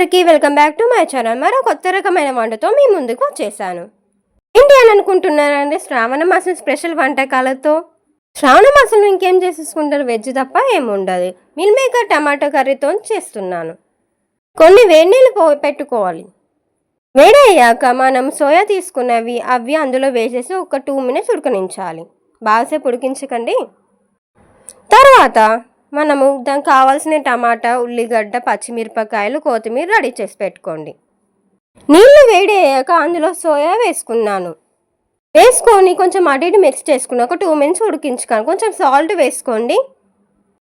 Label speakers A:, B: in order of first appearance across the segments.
A: అందరికీ welcome back to my channel. మరో కొత్త రకమైన వంటతో మీ ముందుకు వచ్చేసాను. ఏంటి అని అనుకుంటున్నారంటే శ్రావణ మాసం స్పెషల్ వంటకాలతో. శ్రావణ మాసంలో ఇంకేం చేసేసుకుంటారు, వెజ్ తప్ప ఏముండదు. మిల్ మేకర్ టమాటో కర్రీతో చేస్తున్నాను. కొన్ని వేడి నీళ్ళు పెట్టుకోవాలి. వేడి అయ్యాక మనం సోయా తీసుకున్నవి అవి అందులో వేసేసి ఒక 2 minutes ఉడకనించాలి. బాగాసేపు ఉడికించకండి. తర్వాత మనము దానికి కావాల్సిన టమాటా, ఉల్లిగడ్డ, పచ్చిమిరపకాయలు, కొత్తిమీర రెడీ చేసి పెట్టుకోండి. నీళ్ళు వేడి అయ్యాక అందులో సోయా వేసుకొని కొంచెం అటు ఇటు మిక్స్ చేసుకుని ఒక 2 minutes ఉడికించుకోండి. కొంచెం సాల్ట్ వేసుకోండి.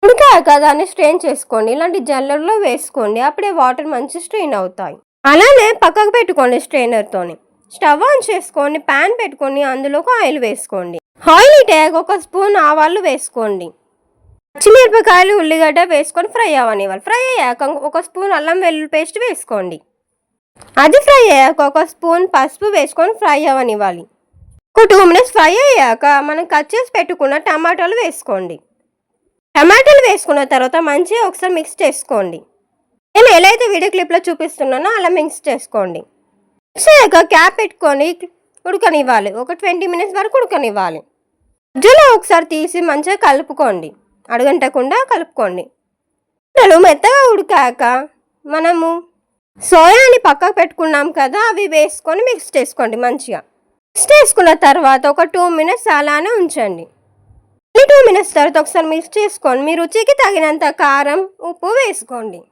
A: ఉడికాక దాన్ని స్ట్రెయిన్ చేసుకోండి. ఇలాంటి జల్లెడలో వేసుకోండి. అప్పుడే వాటర్ మంచి స్ట్రెయిన్ అవుతాయి. అలానే పక్కకు పెట్టుకోండి స్ట్రెయినర్తోని. స్టవ్ ఆన్ చేసుకొని ప్యాన్ పెట్టుకొని అందులోకి ఆయిల్ వేసుకోండి. ఆయిల్ ఇటాక 1 స్పూన్ ఆవాలు వేసుకోండి. పచ్చిమిరపకాయలు, ఉల్లిగడ్డ వేసుకొని ఫ్రై అవ్వనివ్వాలి. ఫ్రై అయ్యాక 1 స్పూన్ అల్లం వెల్లుల్లి పేస్ట్ వేసుకోండి. అది ఫ్రై అయ్యాక 1 స్పూన్ పసుపు వేసుకొని ఫ్రై అవ్వనివ్వాలి. ఒక 2 minutes ఫ్రై అయ్యాక మనం కట్ చేసి పెట్టుకున్న టమాటాలు వేసుకోండి. టమాటాలు వేసుకున్న తర్వాత మంచిగా ఒకసారి మిక్స్ చేసుకోండి. నేను ఎలా అయితే వీడియో క్లిప్లో చూపిస్తున్నానో అలా మిక్స్ చేసుకోండి. మిక్స్ అయ్యాక క్యాప్ పెట్టుకొని ఉడకనివ్వాలి. ఒక 20 minutes వరకు ఉడకనివ్వాలి. మధ్యలో ఒకసారి తీసి మంచిగా కలుపుకోండి. అడుగంటకుండా కలుపుకోండి. మెత్తగా ఉడికాక మనము సోయాని పక్కకు పెట్టుకున్నాం కదా, అవి వేసుకొని మిక్స్ చేసుకోండి. మంచిగా మిక్స్ చేసుకున్న తర్వాత ఒక 2 minutes అలానే ఉంచండి. 2 minutes తర్వాత ఒకసారి మిక్స్ చేసుకొని మీ రుచికి తగినంత కారం, ఉప్పు వేసుకోండి.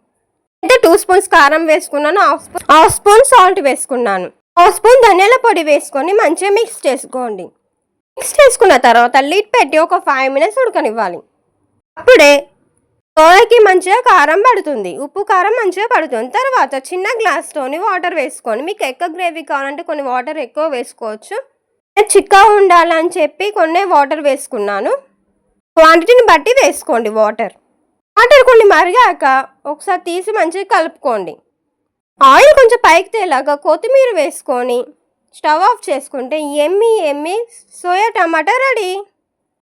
A: అయితే 2 spoons కారం వేసుకున్నాను, హాఫ్ స్పూన్ సాల్ట్ వేసుకున్నాను, హాఫ్ స్పూన్ ధనియాల పొడి వేసుకొని మంచిగా మిక్స్ చేసుకోండి. మిక్స్ చేసుకున్న తర్వాత లిడ్ పెట్టి ఒక 5 minutes ఉడకనివ్వాలి. అప్పుడే సోయాకి మంచిగా కారం పడుతుంది, ఉప్పు కారం మంచిగా పడుతుంది. తర్వాత చిన్న గ్లాస్తోని వాటర్ వేసుకొని, మీకు ఎక్కువ గ్రేవీ కావాలంటే కొన్ని వాటర్ ఎక్కువ వేసుకోవచ్చు. చిక్కగా ఉండాలని చెప్పి కొన్ని వాటర్ వేసుకున్నాను. క్వాంటిటీని బట్టి వేసుకోండి. వాటర్ కొన్ని మరిగాక ఒకసారి తీసి మంచిగా కలుపుకోండి. ఆయిల్ కొంచెం పైకి తేలాక కొత్తిమీర వేసుకొని స్టవ్ ఆఫ్ చేసుకుంటే ఎమ్మీ సోయా టమాటా రెడీ.